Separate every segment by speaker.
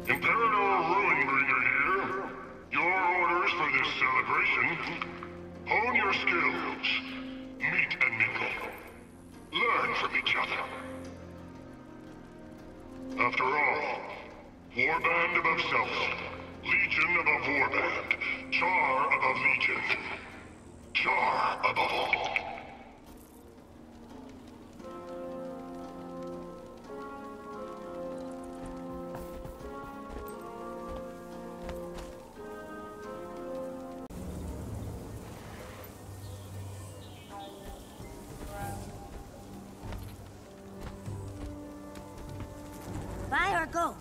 Speaker 1: Imperator Ruinbringer here. Your orders for this celebration. Hone your skills. Meet and mingle. Learn from each other. After all, warband above self. Legion above warband. Char above legion. Char above all.
Speaker 2: Buy or go?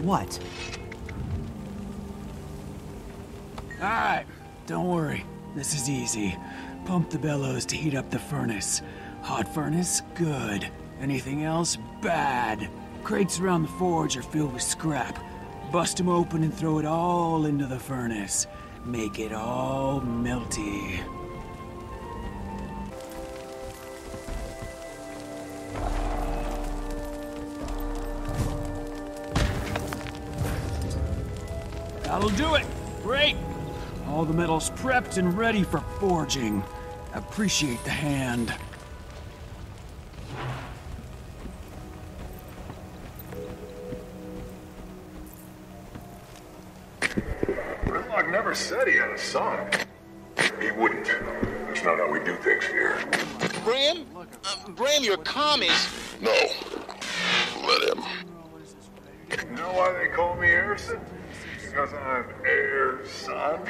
Speaker 3: What?
Speaker 4: Alright, don't worry. This is easy. Pump the bellows to heat up the furnace. Hot furnace? Good. Anything else? Bad. Crates around the forge are filled with scrap. Bust them open and throw it all into the furnace. Make it all melty. That'll do it! Great! All the metal's prepped and ready for forging. Appreciate the hand.
Speaker 1: Grimlock never said he had a son. He wouldn't. That's not how we do things here.
Speaker 5: Bram? Bram, your comm is...
Speaker 1: No. Let him. You know why they call me Harrison? Because I'm Air's son?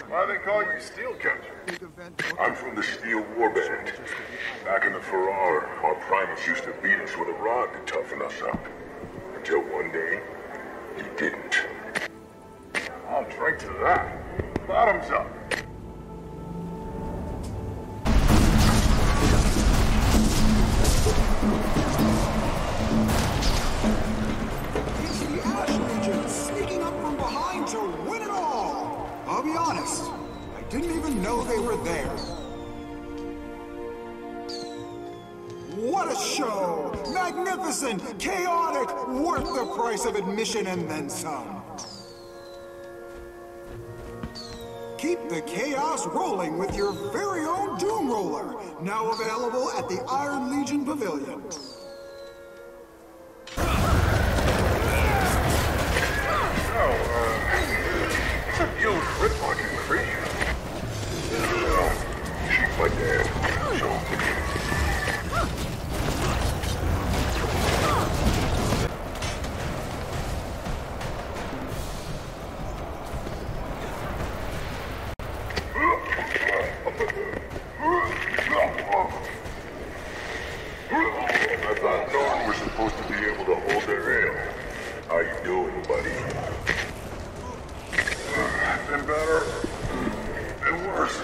Speaker 1: Why they call you Steelcatcher? I'm from the Steel Warband. Back in the Farrar, our primates used to beat us with a rod to toughen us up. Until one day, he didn't. I'll drink to that. Bottoms up.
Speaker 6: Sneaking up from behind to win it all! I'll be honest, I didn't even know they were there. What a show! Magnificent, chaotic, worth the price of admission and then some. Keep the chaos rolling with your very own Doom Roller, now available at the Iron Legion Pavilion.
Speaker 1: You rip fucking crazy. She's my dad, so... I thought Norn was supposed to be able to hold their ale. How you doing, buddy? Been better, and worse.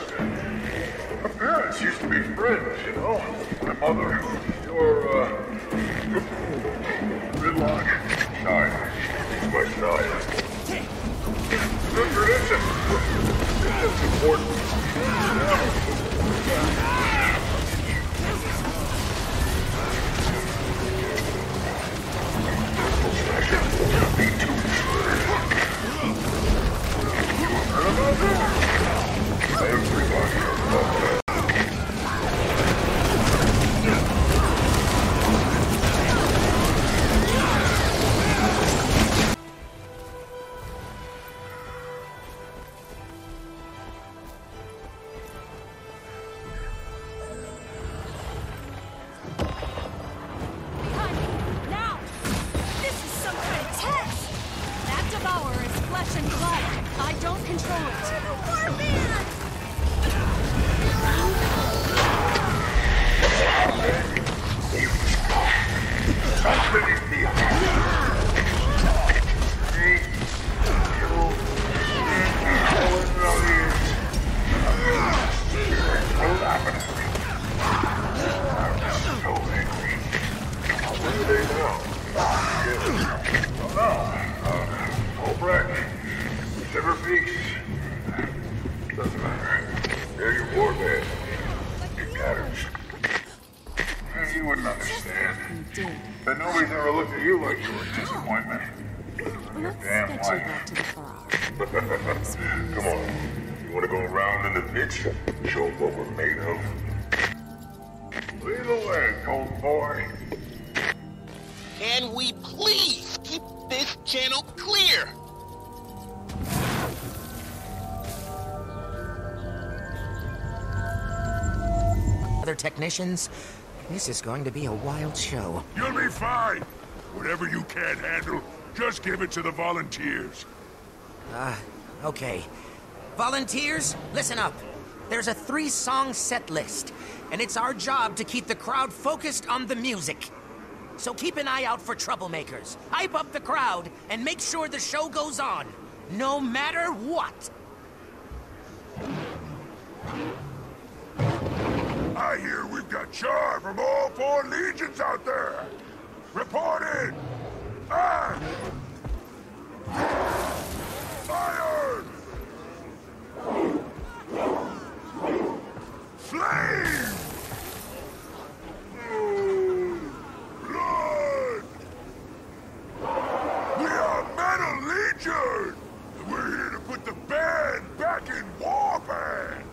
Speaker 1: My parents used to be friends, you know? My mother, your, Gridlock. Sire. He's my sire. Good tradition. It's important.
Speaker 2: in blood. I don't control it.
Speaker 1: Doesn't matter. They're your warband. Your patterns. You wouldn't understand. But nobody's ever looked at you like you were a disappointment. You're damn right. Come on. You want to go around in the pits? Show them what we're made of. Lead the way, cold boy.
Speaker 5: Can we please keep this channel clear?
Speaker 7: Other technicians, this is going to be a wild show.
Speaker 8: You'll be fine. Whatever you can't handle, just give it to the volunteers.
Speaker 7: Okay. Volunteers, listen up. There's a 3-song set list, and it's our job to keep the crowd focused on the music. So keep an eye out for troublemakers. Hype up the crowd, and make sure the show goes on, no matter what.
Speaker 8: I hear we've got char from all 4 legions out there. Report in. Iron. Flame. Blood. We are Metal Legion. And we're here to put the band back in Warband.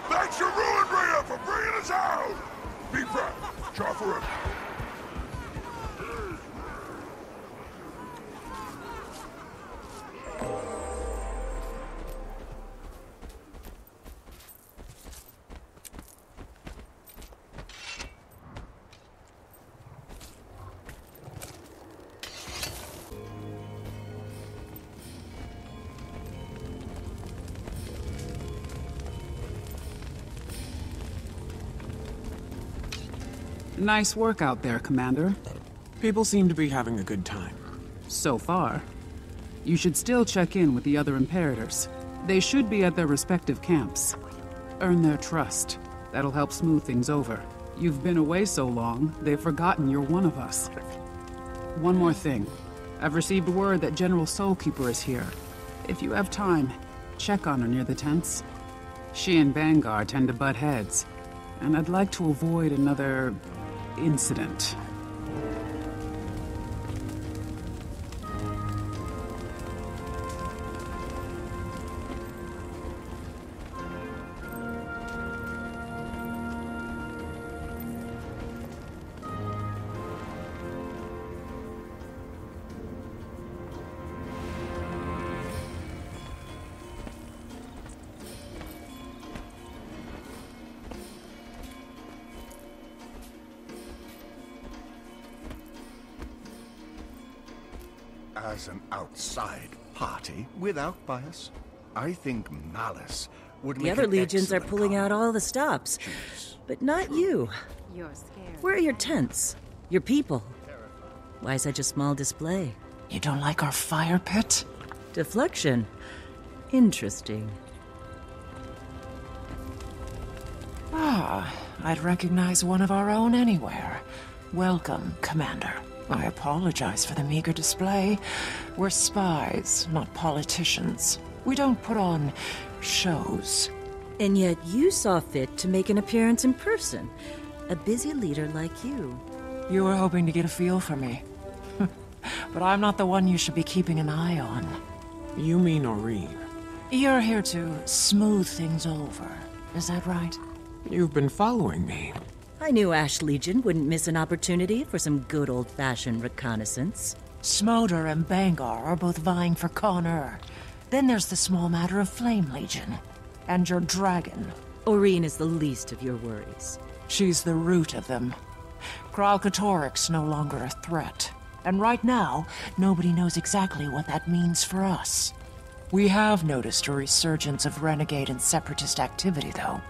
Speaker 8: Thanks to Ruinbringer for bringing us out! Be proud. Char forever.
Speaker 9: Nice work out there, Commander.
Speaker 4: People seem to be having a good time.
Speaker 9: So far. You should still check in with the other Imperators. They should be at their respective camps. Earn their trust. That'll help smooth things over. You've been away so long, they've forgotten you're one of us. One more thing. I've received word that General Soulkeeper is here. If you have time, check on her near the tents. She and Vanguard tend to butt heads, and I'd like to avoid another incident.
Speaker 10: As an outside party, without bias, I think malice would
Speaker 11: The
Speaker 10: make
Speaker 11: other
Speaker 10: an
Speaker 11: legions are
Speaker 10: excellent
Speaker 11: pulling out
Speaker 10: combat.
Speaker 11: all the stops.
Speaker 10: Jeez.
Speaker 11: But not you.
Speaker 2: You're scared.
Speaker 11: Where are your tents? Your people? Why such a small display?
Speaker 12: You don't like our fire pit?
Speaker 11: Deflection. Interesting.
Speaker 12: Ah, I'd recognize one of our own anywhere. Welcome, Commander. I apologize for the meager display. We're spies, not politicians. We don't put on shows.
Speaker 11: And yet you saw fit to make an appearance in person. A busy leader like you.
Speaker 12: You were hoping to get a feel for me. But I'm not the one you should be keeping an eye on.
Speaker 4: You mean Aureen?
Speaker 12: You're here to smooth things over. Is that right?
Speaker 4: You've been following me.
Speaker 11: I knew Ash Legion wouldn't miss an opportunity for some good old-fashioned reconnaissance.
Speaker 12: Smolder and Bangar are both vying for Connor. Then there's the small matter of Flame Legion. And your dragon.
Speaker 11: Aureen is the least of your worries.
Speaker 12: She's the root of them. Kralkatoric's no longer a threat. And right now, nobody knows exactly what that means for us. We have noticed a resurgence of renegade and separatist activity, though.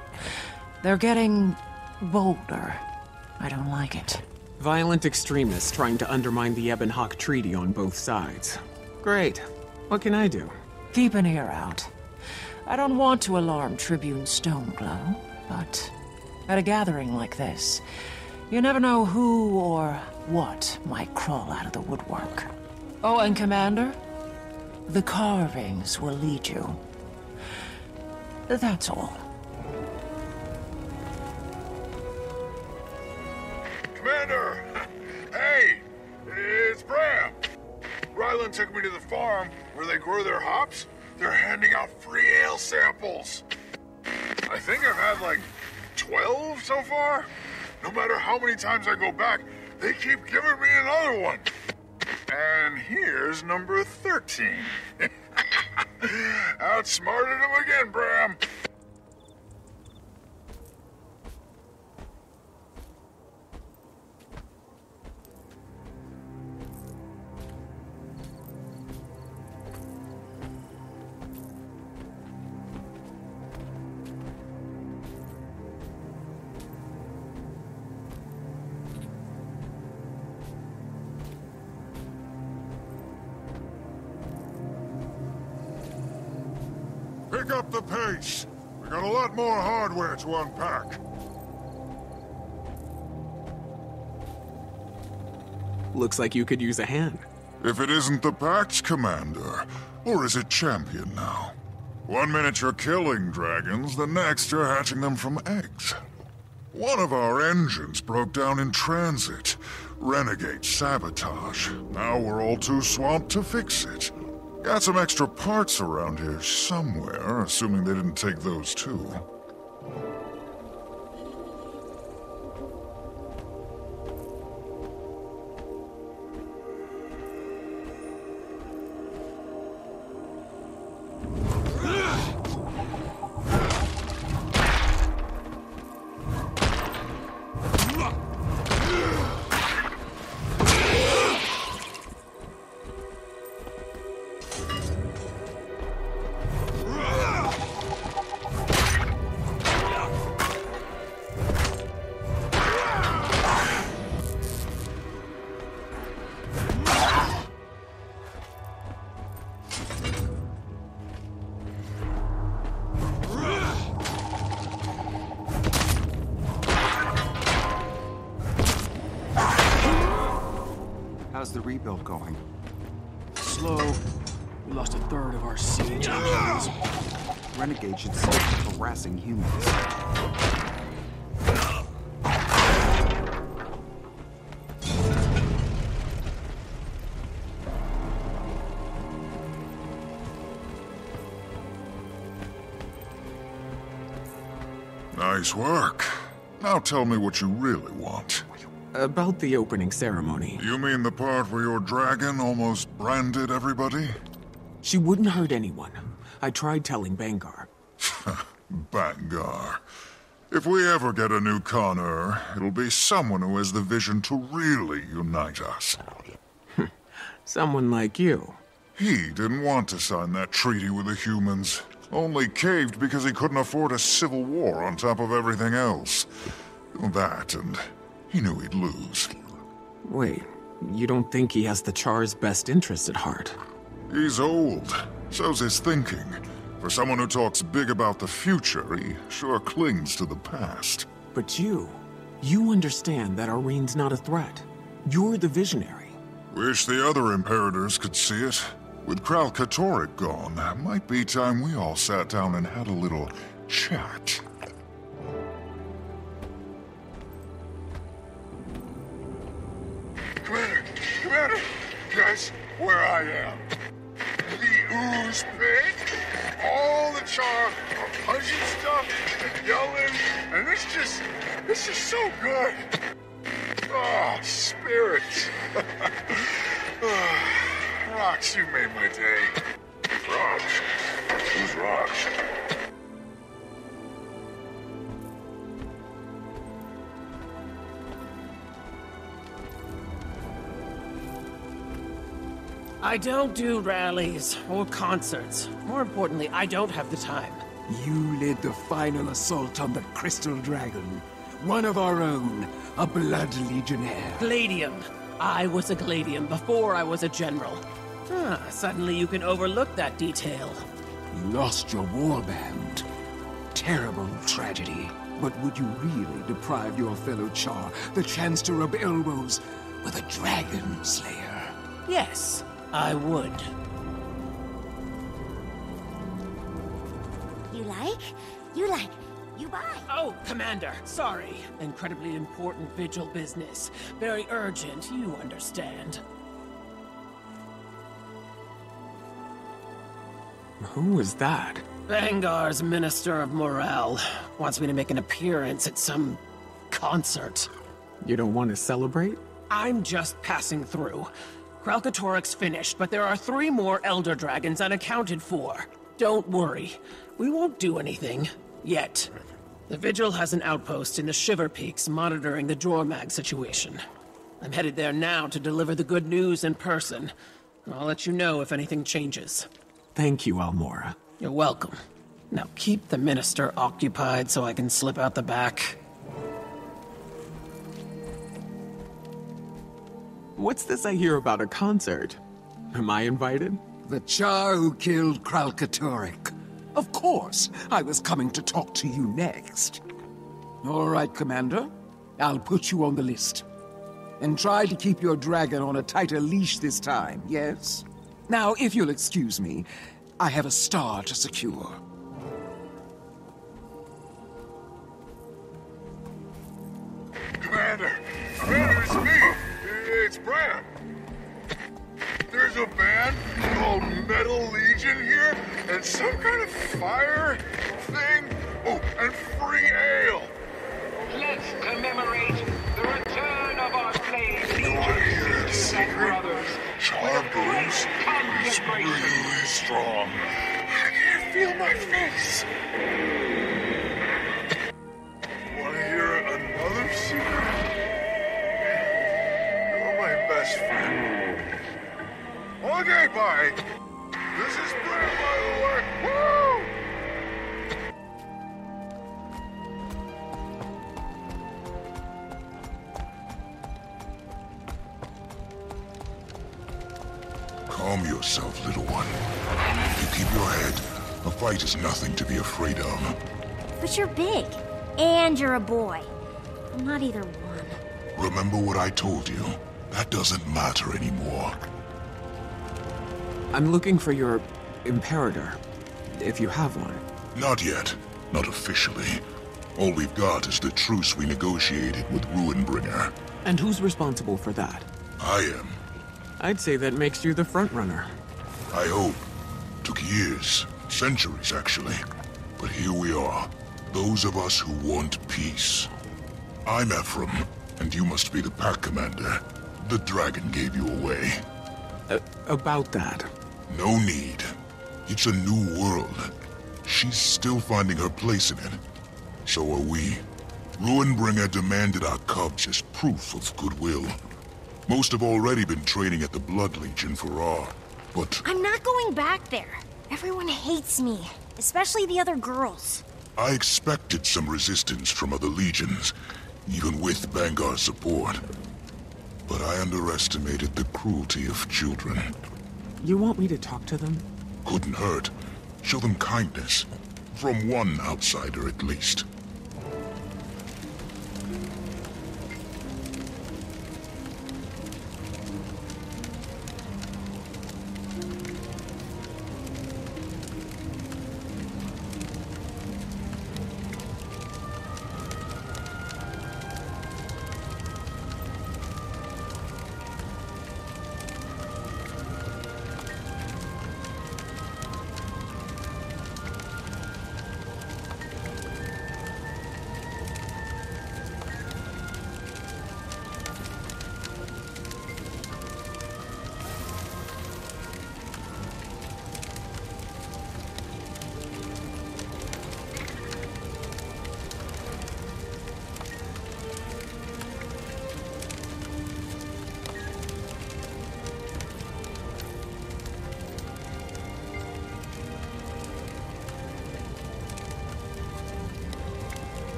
Speaker 12: They're getting bolder. I don't like it.
Speaker 4: Violent extremists trying to undermine the Ebon Hawk Treaty on both sides. Great. What can I do?
Speaker 12: Keep an ear out. I don't want to alarm Tribune Stoneglow, but at a gathering like this, you never know who or what might crawl out of the woodwork. Oh, and Commander, the carvings will lead you. That's all.
Speaker 1: Commander! Hey! It's Bram! Ryland took me to the farm where they grow their hops. They're handing out free ale samples. I think I've had like 12 so far. No matter how many times I go back, they keep giving me another one. And here's number 13. Outsmarted him again, Bram.
Speaker 8: Pick up the pace. We got a lot more hardware to unpack.
Speaker 4: Looks like you could use a hand.
Speaker 8: If it isn't the Pact, Commander, or is it Champion now? 1 minute you're killing dragons, the next you're hatching them from eggs. One of our engines broke down in transit. Renegade sabotage. Now we're all too swamped to fix it. Got some extra parts around here somewhere, assuming they didn't take those too.
Speaker 3: How's the rebuild going?
Speaker 4: Slow. We lost a third of our siege engines.
Speaker 3: Renegade should stop harassing humans.
Speaker 8: Nice work. Now tell me what you really want.
Speaker 4: About the opening ceremony.
Speaker 8: You mean the part where your dragon almost branded everybody?
Speaker 4: She wouldn't hurt anyone. I tried telling Bangar.
Speaker 8: Bangar. If we ever get a new Connor, it'll be someone who has the vision to really unite us.
Speaker 4: Someone like you.
Speaker 8: He didn't want to sign that treaty with the humans. Only caved because he couldn't afford a civil war on top of everything else. That, and he knew he'd lose.
Speaker 13: Wait, you don't think he has the Char's best interest at heart?
Speaker 8: He's old. So's his thinking. For someone who talks big about the future, he sure clings to the past.
Speaker 13: But you understand that Irene's not a threat. You're the visionary.
Speaker 8: Wish the other Imperators could see it. With Kralkatorrik gone, might be time we all sat down and had a little chat.
Speaker 1: Commander, guess where I am? The ooze pit? All the Char are punching stuff and yelling, and this is so good. Ah, spirits. Rocks, you made my day. Rocks? Who's Rocks?
Speaker 14: I don't do rallies or concerts. More importantly, I don't have the time.
Speaker 4: You led the final assault on the Crystal Dragon. One of our own, a Blood Legionnaire.
Speaker 14: Gladium. I was a Gladium before I was a general. Suddenly you can overlook that detail.
Speaker 4: You lost your warband. Terrible tragedy. But would you really deprive your fellow Char the chance to rub elbows with a Dragon Slayer?
Speaker 14: Yes, I would.
Speaker 2: You buy.
Speaker 14: Oh, Commander, sorry. Incredibly important vigil business. Very urgent, you understand.
Speaker 13: Who was that?
Speaker 14: Vangar's Minister of Morale wants me to make an appearance at some concert.
Speaker 13: You don't want to celebrate?
Speaker 14: I'm just passing through. Kralkatorrik's finished, but there are 3 more Elder Dragons unaccounted for. Don't worry. We won't do anything. Yet. The Vigil has an outpost in the Shiver Peaks monitoring the Jormag situation. I'm headed there now to deliver the good news in person. I'll let you know if anything changes.
Speaker 13: Thank you, Almora.
Speaker 14: You're welcome. Now keep the Minister occupied so I can slip out the back.
Speaker 13: What's this I hear about a concert? Am I invited?
Speaker 4: The Char who killed Kralkatorrik. Of course, I was coming to talk to you next. All right, Commander. I'll put you on the list. And try to keep your dragon on a tighter leash this time, yes? Now, if you'll excuse me, I have a star to secure.
Speaker 1: Commander, it's me. It's Bram. There's a band called Metal Legion here, and some kind of fire thing. Oh, and free ale.
Speaker 15: Let's commemorate the return of our slave
Speaker 1: legions and brothers. Char booze is really strong. I can't feel my face. Want to hear another secret? You're my best friend. Okay, bye. This is Bram, by the way. Woo!
Speaker 8: Calm yourself, little one. You keep your head. A fight is nothing to be afraid of.
Speaker 2: But you're big. And you're a boy. I'm not either one.
Speaker 8: Remember what I told you? That doesn't matter anymore.
Speaker 13: I'm looking for your Imperator, if you have one.
Speaker 8: Not yet. Not officially. All we've got is the truce we negotiated with Ruinbringer.
Speaker 13: And who's responsible for that?
Speaker 8: I am.
Speaker 13: I'd say that makes you the front-runner.
Speaker 8: I hope. Took years. Centuries, actually. But here we are. Those of us who want peace. I'm Ephraim, and you must be the pack commander. The dragon gave you away.
Speaker 13: About that.
Speaker 8: No need. It's a new world. She's still finding her place in it. So are we. Ruinbringer demanded our cubs as proof of goodwill. Most have already been training at the Blood Legion for but...
Speaker 2: I'm not going back there. Everyone hates me. especially the other girls.
Speaker 8: I expected some resistance from other legions, even with Vanguard's support. But I underestimated the cruelty of children.
Speaker 13: You want me to talk to them?
Speaker 8: Couldn't hurt. Show them kindness. From one outsider, at least.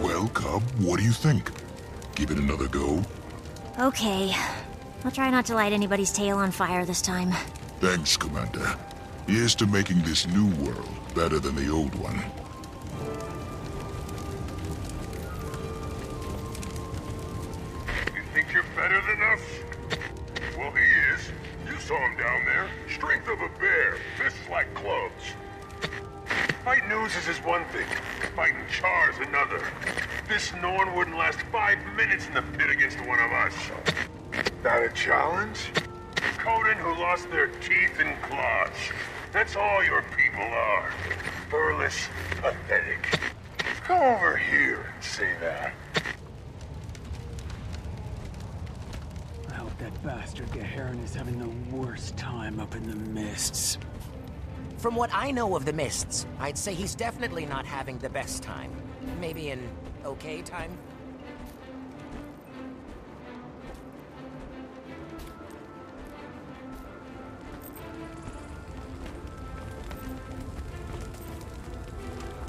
Speaker 8: Well, Cub, what do you think? Give it another go?
Speaker 2: Okay. I'll try not to light anybody's tail on fire this time.
Speaker 8: Thanks, Commander. Here's to making this new world better than the old one.
Speaker 1: You think you're better than us? Well, he is. You saw him down there. Strength of a bear, fists like clubs. Fighting oozes is one thing. Fighting Char's another. This Norn wouldn't last 5 minutes in the pit against one of us. That a challenge? Conan who lost their teeth and claws. That's all your people are. Furless, pathetic. Come over here and say that.
Speaker 4: I hope that bastard Gaharin is having the worst time up in the mists.
Speaker 7: From what I know of the Mists, I'd say he's definitely not having the best time. Maybe an okay time?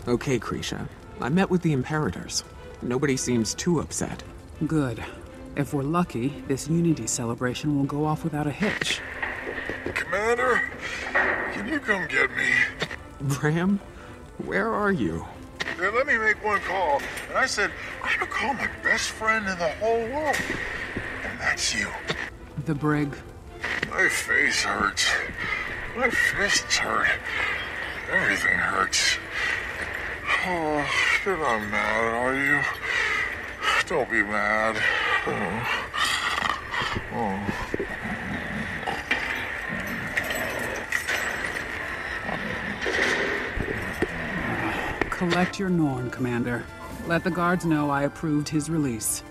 Speaker 13: Okay, Krisha. I met with the Imperators. Nobody seems too upset.
Speaker 9: Good. If we're lucky, this Unity celebration will go off without a hitch.
Speaker 1: Commander, can you come get me?
Speaker 13: Bram? Where are you?
Speaker 1: They let me make one call, and I said, I could call my best friend in the whole world. And that's you.
Speaker 9: The brig.
Speaker 1: My face hurts. My fists hurt. Everything hurts. Oh, you're not mad, are you? Don't be mad.
Speaker 9: Collect your Norn, Commander. Let the guards know I approved his release.